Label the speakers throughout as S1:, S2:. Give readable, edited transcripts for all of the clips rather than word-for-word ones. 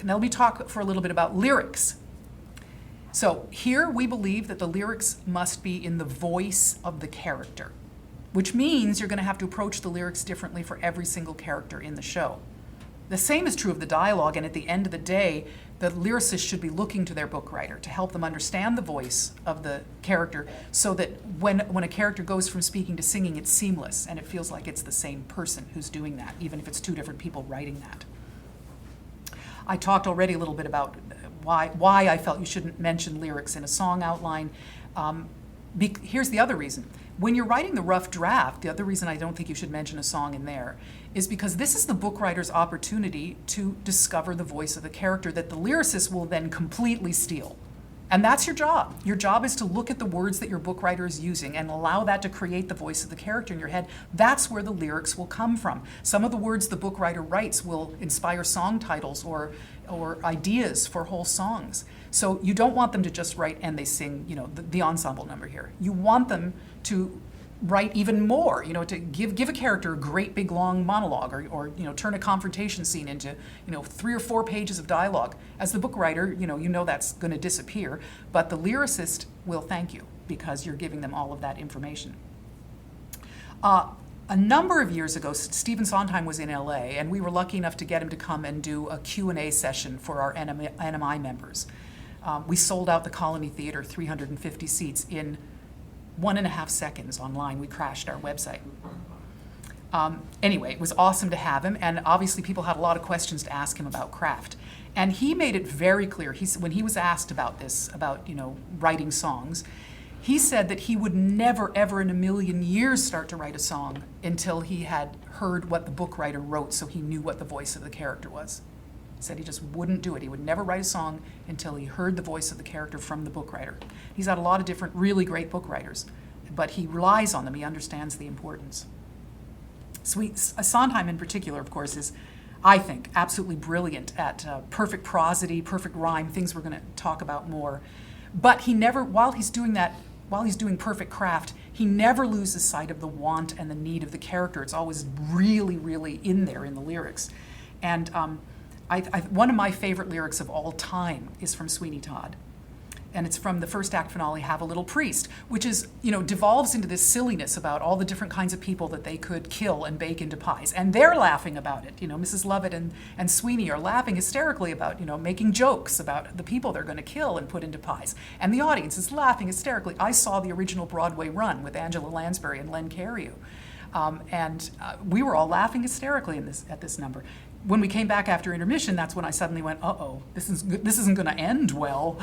S1: Now let me talk for a little bit about lyrics. So here we believe that the lyrics must be in the voice of the character, which means you're going to have to approach the lyrics differently for every single character in the show. The same is true of the dialogue, and at the end of the day, the lyricist should be looking to their book writer to help them understand the voice of the character so that when a character goes from speaking to singing, it's seamless and it feels like it's the same person who's doing that, even if it's two different people writing that. I talked already a little bit about why I felt you shouldn't mention lyrics in a song outline. Here's the other reason. When you're writing the rough draft, the other reason I don't think you should mention a song in there is because this is the book writer's opportunity to discover the voice of the character that the lyricist will then completely steal. And that's your job. Your job is to look at the words that your book writer is using and allow that to create the voice of the character in your head. That's where the lyrics will come from. Some of the words the book writer writes will inspire song titles or ideas for whole songs. So you don't want them to just write and they sing, the ensemble number here. You want them to write even more, to give a character a great big long monologue or turn a confrontation scene into 3 or 4 pages of dialogue. As the book writer, that's going to disappear, but the lyricist will thank you because you're giving them all of that information. A number of years ago, Stephen Sondheim was in LA, and we were lucky enough to get him to come and do a Q&A session for our NMI members. We sold out the Colony Theater, 350 seats, in 1.5 seconds online. We crashed our website. Anyway, it was awesome to have him, and obviously people had a lot of questions to ask him about craft. And he made it very clear, when he was asked about this, about writing songs, he said that he would never, ever in a million years start to write a song until he had heard what the book writer wrote so he knew what the voice of the character was. He said he just wouldn't do it. He would never write a song until he heard the voice of the character from the book writer. He's had a lot of different really great book writers, but he relies on them. He understands the importance. Sondheim in particular, of course, is, I think, absolutely brilliant at perfect prosody, perfect rhyme, things we're going to talk about more. But he never, while he's doing perfect craft, he never loses sight of the want and the need of the character. It's always really, really in there in the lyrics. And one of my favorite lyrics of all time is from Sweeney Todd. And it's from the first act finale, Have a Little Priest, which is, devolves into this silliness about all the different kinds of people that they could kill and bake into pies. And they're laughing about it. Mrs. Lovett and Sweeney are laughing hysterically about, making jokes about the people they're going to kill and put into pies. And the audience is laughing hysterically. I saw the original Broadway run with Angela Lansbury and Len Cariou. And we were all laughing hysterically at this number. When we came back after intermission, that's when I suddenly went, uh-oh, this isn't going to end well.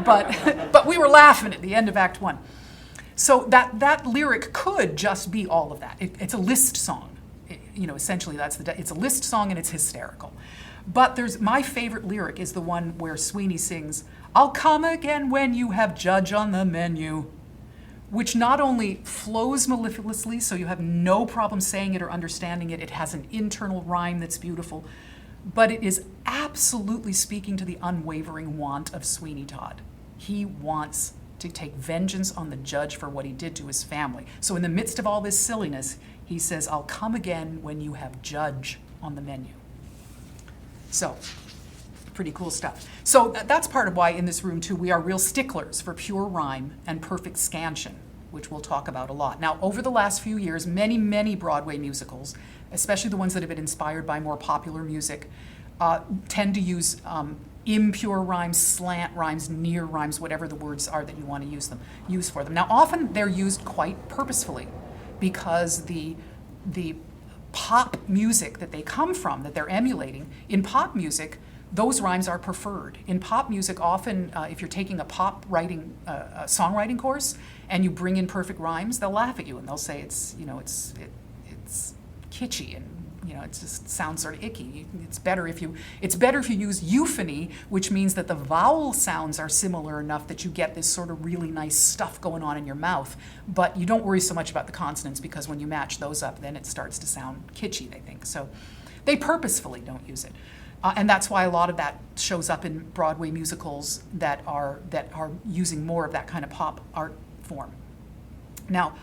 S1: but we were laughing at the end of Act 1. So that lyric could just be all of that. It's a list song. Essentially it's a list song and it's hysterical. But my favorite lyric is the one where Sweeney sings, "I'll come again when you have Judge on the menu," which not only flows mellifluously, so you have no problem saying it or understanding it, it has an internal rhyme that's beautiful, but it is absolutely speaking to the unwavering want of Sweeney Todd. He wants to take vengeance on the judge for what he did to his family. So in the midst of all this silliness, he says, "I'll come again when you have Judge on the menu." So, pretty cool stuff. So that's part of why in this room too, we are real sticklers for pure rhyme and perfect scansion, which we'll talk about a lot. Now, over the last few years, many, many Broadway musicals, especially the ones that have been inspired by more popular music, tend to use impure rhymes, slant rhymes, near rhymes, whatever the words are that you want to use for them. Now, often they're used quite purposefully because the pop music that they come from, that they're emulating, in pop music, those rhymes are preferred. In pop music, often, if you're taking a pop writing, songwriting course, and you bring in perfect rhymes, they'll laugh at you and they'll say it's kitschy and it just sounds sort of icky. It's better if you use euphony, which means that the vowel sounds are similar enough that you get this sort of really nice stuff going on in your mouth. But you don't worry so much about the consonants because when you match those up, then it starts to sound kitschy, they think. So they purposefully don't use it. And that's why a lot of that shows up in Broadway musicals that are using more of that kind of pop art form. Now,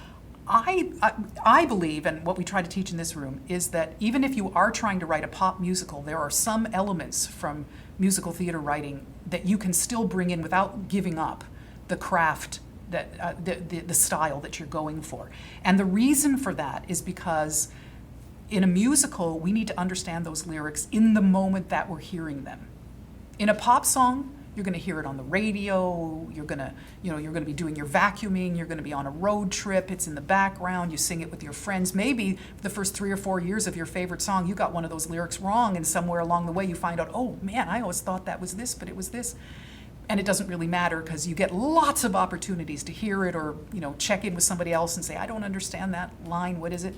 S1: I believe, and what we try to teach in this room, is that even if you are trying to write a pop musical, there are some elements from musical theater writing that you can still bring in without giving up the craft, that the style that you're going for. And the reason for that is because in a musical, we need to understand those lyrics in the moment that we're hearing them. In a pop song, you're going to hear it on the radio, you're going to be doing your vacuuming, you're going to be on a road trip, it's in the background, you sing it with your friends. Maybe the first 3 or 4 years of your favorite song, you got one of those lyrics wrong, and somewhere along the way you find out, oh man, I always thought that was this, but it was this. And it doesn't really matter because you get lots of opportunities to hear it or, check in with somebody else and say, I don't understand that line, what is it?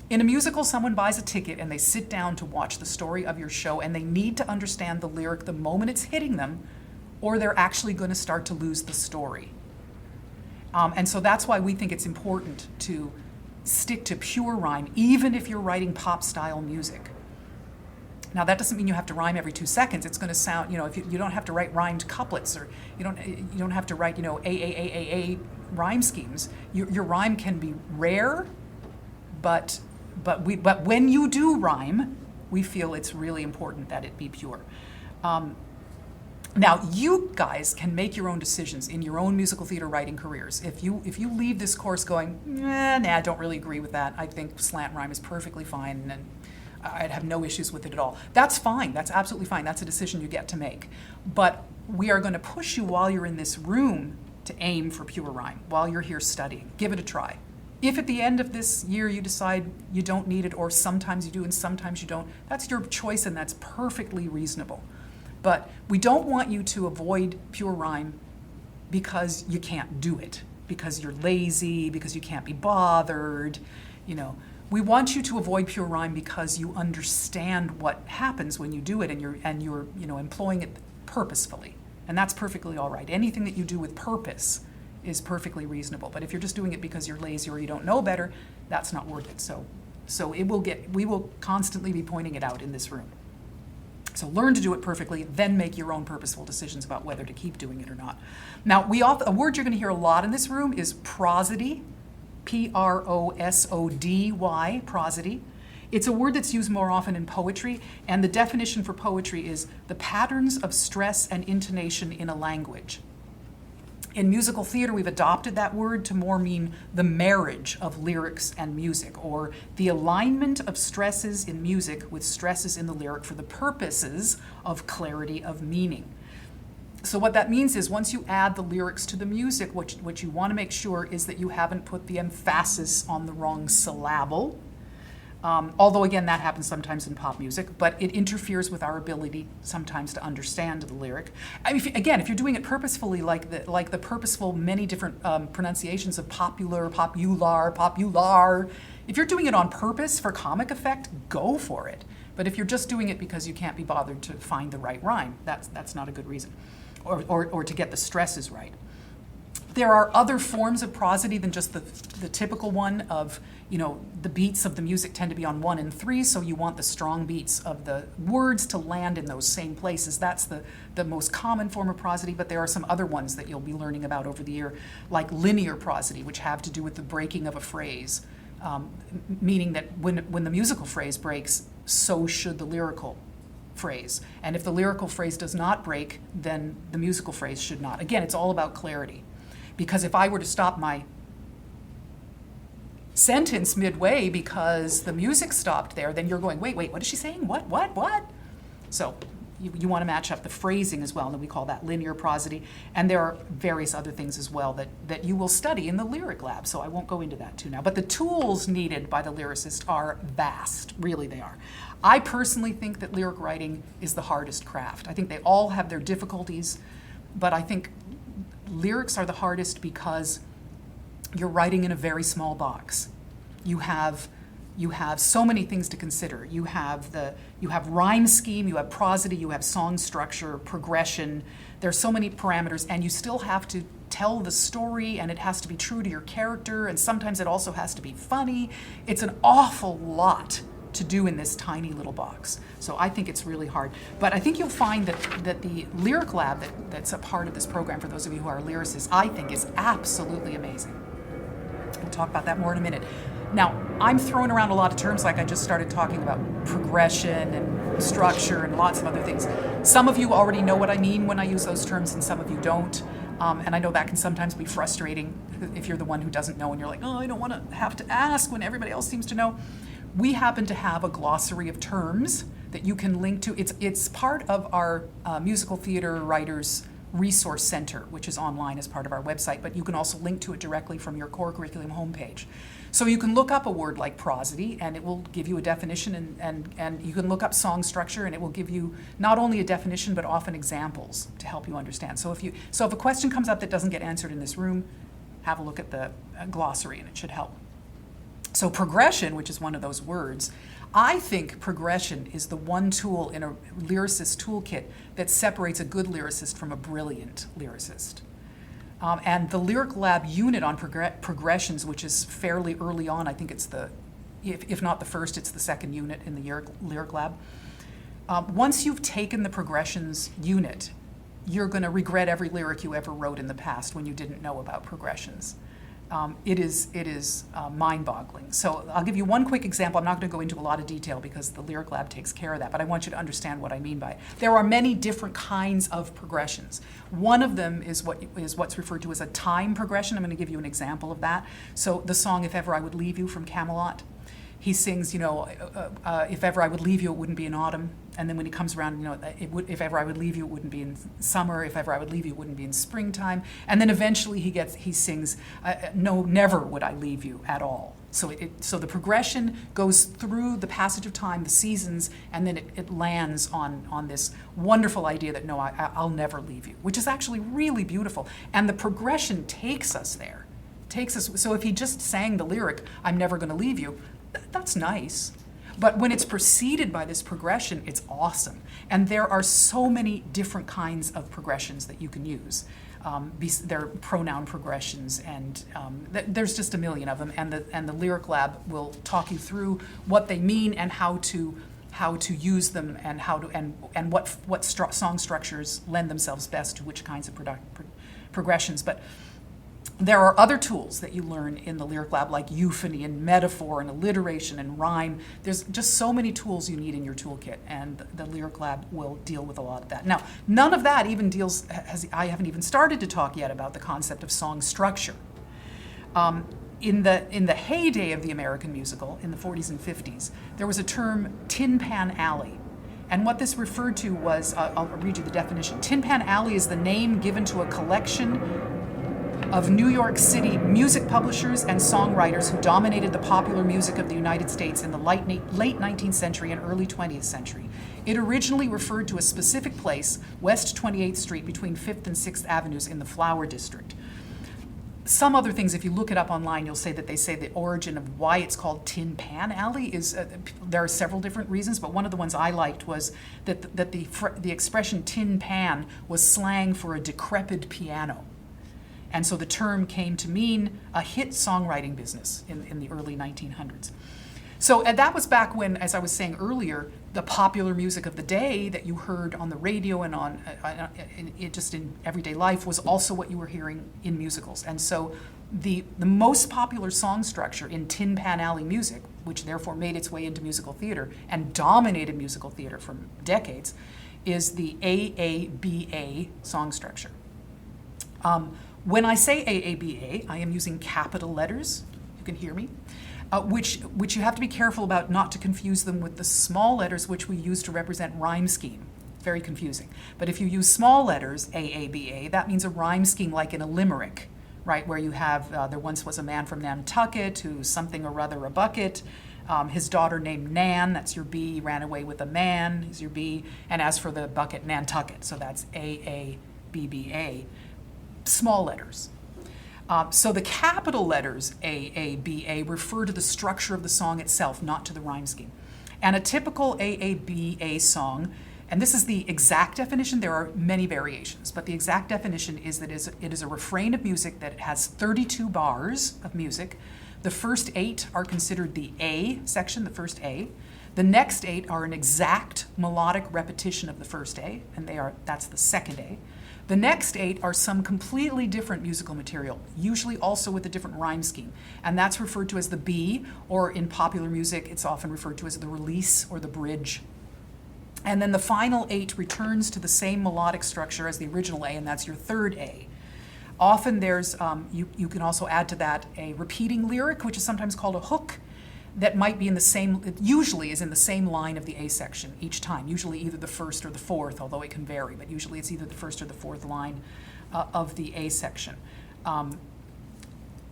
S1: In a musical, someone buys a ticket and they sit down to watch the story of your show, and they need to understand the lyric the moment it's hitting them, or they're actually going to start to lose the story. And so that's why we think it's important to stick to pure rhyme, even if you're writing pop-style music. Now, that doesn't mean you have to rhyme every 2 seconds. It's going to sound, if you don't have to write rhymed couplets, or you don't have to write, a rhyme schemes. Your rhyme can be rare, but when you do rhyme, we feel it's really important that it be pure. Now, you guys can make your own decisions in your own musical theater writing careers. If you leave this course going, I don't really agree with that. I think slant rhyme is perfectly fine, and I'd have no issues with it at all. That's fine. That's absolutely fine. That's a decision you get to make. But we are going to push you while you're in this room to aim for pure rhyme while you're here studying. Give it a try. If at the end of this year you decide you don't need it, or sometimes you do and sometimes you don't, that's your choice, and that's perfectly reasonable. But we don't want you to avoid pure rhyme because you can't do it, because you're lazy, because you can't be bothered. We want you to avoid pure rhyme because you understand what happens when you do it, and you're employing it purposefully, and that's perfectly all right. Anything that you do with purpose is perfectly reasonable. But if you're just doing it because you're lazy or you don't know better, that's not worth it. So we will constantly be pointing it out in this room. So learn to do it perfectly, then make your own purposeful decisions about whether to keep doing it or not. Now, a word you're going to hear a lot in this room is prosody, Prosody, prosody. It's a word that's used more often in poetry, and the definition for poetry is the patterns of stress and intonation in a language. In musical theater, we've adopted that word to more mean the marriage of lyrics and music, or the alignment of stresses in music with stresses in the lyric for the purposes of clarity of meaning. So what that means is once you add the lyrics to the music, what you want to make sure is that you haven't put the emphasis on the wrong syllable. Although, again, that happens sometimes in pop music, but it interferes with our ability sometimes to understand the lyric. If you're doing it purposefully, like the purposeful many different pronunciations of popular, popular, if you're doing it on purpose for comic effect, go for it. But if you're just doing it because you can't be bothered to find the right rhyme, that's not a good reason, or to get the stresses right. There are other forms of prosody than just the typical one of, the beats of the music tend to be on 1 and 3, so you want the strong beats of the words to land in those same places. That's the most common form of prosody, but there are some other ones that you'll be learning about over the year, like linear prosody, which have to do with the breaking of a phrase, meaning that when the musical phrase breaks, so should the lyrical phrase. And if the lyrical phrase does not break, then the musical phrase should not. Again, it's all about clarity. Because if I were to stop my sentence midway because the music stopped there, then you're going, wait, what is she saying? What? So you want to match up the phrasing as well, and we call that linear prosody. And there are various other things as well that you will study in the lyric lab, so I won't go into that too now. But the tools needed by the lyricist are vast, really they are. I personally think that lyric writing is the hardest craft. I think they all have their difficulties, but I think lyrics are the hardest because you're writing in a very small box. You have so many things to consider. You have rhyme scheme, you have prosody, you have song structure, progression. There's so many parameters, and you still have to tell the story, and it has to be true to your character, and sometimes it also has to be funny. It's an awful lot to do in this tiny little box. So I think it's really hard. But I think you'll find that the lyric lab that's a part of this program, for those of you who are lyricists, I think is absolutely amazing. We'll talk about that more in a minute. Now, I'm throwing around a lot of terms, like I just started talking about progression and structure and lots of other things. Some of you already know what I mean when I use those terms, and some of you don't. And I know that can sometimes be frustrating if you're the one who doesn't know and you're like, oh, I don't want to have to ask when everybody else seems to know. We happen to have a glossary of terms that you can link to. It's part of our musical theater writers resource center, which is online as part of our website, but you can also link to it directly from your core curriculum homepage. So you can look up a word like prosody and it will give you a definition, and you can look up song structure and it will give you not only a definition but often examples to help you understand. So if a question comes up that doesn't get answered in this room, have a look at the glossary and it should help. So progression, which is one of those words, I think progression is the one tool in a lyricist toolkit that separates a good lyricist from a brilliant lyricist. And the Lyric Lab unit on progressions, which is fairly early on, I think it's if not the first, it's the second unit in the Lyric Lab. Once you've taken the progressions unit, you're going to regret every lyric you ever wrote in the past when you didn't know about progressions. It is mind-boggling. So I'll give you one quick example. I'm not going to go into a lot of detail because the Lyric Lab takes care of that, but I want you to understand what I mean by it. There are many different kinds of progressions. One of them is what's referred to as a time progression. I'm going to give you an example of that. So the song "If Ever I Would Leave You" from Camelot, he sings, if ever I would leave you, it wouldn't be in autumn. And then when he comes around, if ever I would leave you, it wouldn't be in summer. If ever I would leave you, it wouldn't be in springtime. And then eventually he sings, no, never would I leave you at all. So the progression goes through the passage of time, the seasons, and then it lands on this wonderful idea that, no, I'll never leave you, which is actually really beautiful. And the progression takes us there. So if he just sang the lyric, I'm never going to leave you, that's nice. But when it's preceded by this progression, it's awesome. And there are so many different kinds of progressions that you can use. There are pronoun progressions, and there's just a million of them. And the Lyric Lab will talk you through what they mean and how to use them, and what song structures lend themselves best to which kinds of progressions. But there are other tools that you learn in the Lyric Lab, like euphony and metaphor and alliteration and rhyme. There's just so many tools you need in your toolkit, and the Lyric Lab will deal with a lot of that. Now, none of that even I haven't even started to talk yet about the concept of song structure. In the heyday of the American musical, in the 40s and 50s, there was a term, Tin Pan Alley. And what this referred to was, I'll read you the definition. Tin Pan Alley is the name given to a collection of New York City music publishers and songwriters who dominated the popular music of the United States in the late 19th century and early 20th century. It originally referred to a specific place, West 28th Street, between 5th and 6th Avenues in the Flower District. Some other things, if you look it up online, you'll say that they say the origin of why it's called Tin Pan Alley is, there are several different reasons, but one of the ones I liked was that the expression tin pan was slang for a decrepit piano. And so the term came to mean a hit songwriting business in the early 1900s. So that was back when, as I was saying earlier, the popular music of the day that you heard on the radio and just in everyday life was also what you were hearing in musicals. And so the most popular song structure in Tin Pan Alley music, which therefore made its way into musical theater and dominated musical theater for decades, is the AABA song structure. When I say AABA, I am using capital letters. You can hear me. Which you have to be careful about not to confuse them with the small letters which we use to represent rhyme scheme. Very confusing. But if you use small letters, AABA, that means a rhyme scheme like in a limerick, right? Where you have, there once was a man from Nantucket who's something or other a bucket. His daughter named Nan, that's your B, ran away with a man, is your B. And as for the bucket, Nantucket, so that's AABBA. Small letters. So the capital letters AABA refer to the structure of the song itself, not to the rhyme scheme. And a typical AABA song, and this is the exact definition, there are many variations, but the exact definition is that it is a refrain of music that has 32 bars of music. The first 8 are considered the A section, the first A. The next 8 are an exact melodic repetition of the first A, and that's the second A. The next 8 are some completely different musical material, usually also with a different rhyme scheme, and that's referred to as the B, or in popular music, it's often referred to as the release or the bridge. And then the final 8 returns to the same melodic structure as the original A, and that's your third A. Often there's, you can also add to that a repeating lyric, which is sometimes called a hook, that might be in the same, it usually is in the same line of the A section each time, usually either the first or the fourth, although it can vary, but usually it's either the first or the fourth line of the A section.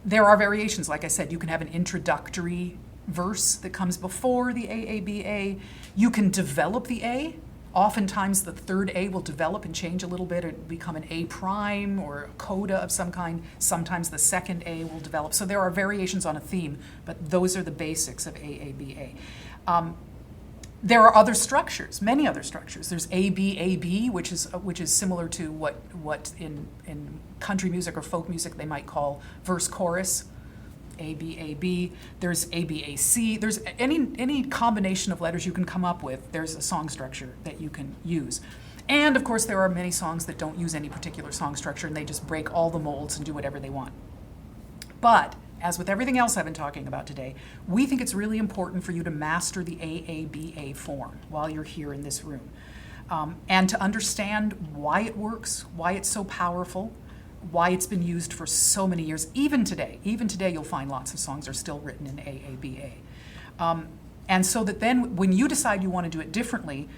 S1: There are variations, like I said, you can have an introductory verse that comes before the AABA. You can develop the A. Oftentimes the third A will develop and change a little bit and become an A prime or a coda of some kind. Sometimes the second A will develop. So there are variations on a theme, but those are the basics of AABA. There are other structures, many other structures. There's ABAB, which is similar to what in country music or folk music they might call verse chorus. ABAB, there's ABAC, there's any combination of letters you can come up with, there's a song structure that you can use. And of course there are many songs that don't use any particular song structure and they just break all the molds and do whatever they want. But as with everything else I've been talking about today, we think it's really important for you to master the AABA form while you're here in this room. And to understand why it works, why it's so powerful, why it's been used for so many years. Even today you'll find lots of songs are still written in AABA. And so that then when you decide you want to do it differently,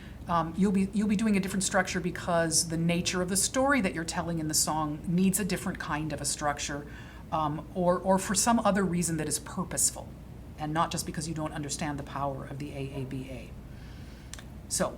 S1: you'll be doing a different structure because the nature of the story that you're telling in the song needs a different kind of a structure, or for some other reason that is purposeful, and not just because you don't understand the power of the AABA. So,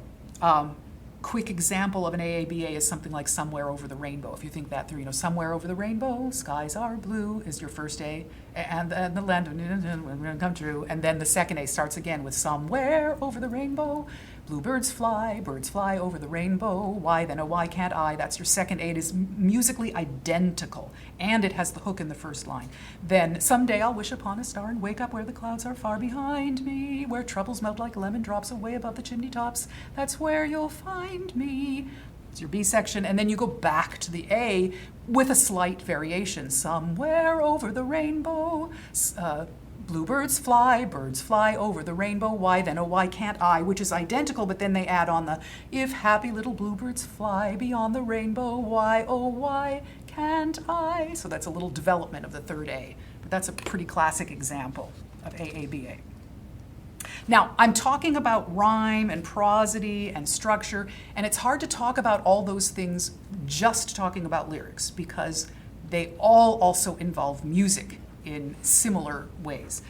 S1: quick example of an AABA is something like Somewhere Over the Rainbow. If you think that through, somewhere over the rainbow, skies are blue is your first A, and the land will come true. And then the second A starts again with Somewhere Over the Rainbow, bluebirds fly, birds fly over the rainbow, why then, oh why can't I? That's your second A. It is musically identical, and it has the hook in the first line. Then someday I'll wish upon a star and wake up where the clouds are far behind me, where troubles melt like lemon drops away above the chimney tops. That's where you'll find me. It's your B section, and then you go back to the A with a slight variation. Somewhere over the rainbow, bluebirds fly, birds fly over the rainbow, why then, oh why can't I, which is identical, but then they add on the, if happy little bluebirds fly beyond the rainbow, why, oh why can't I? So that's a little development of the third A, but that's a pretty classic example of AABA. Now, I'm talking about rhyme and prosody and structure, and it's hard to talk about all those things just talking about lyrics because they all also involve music in similar ways.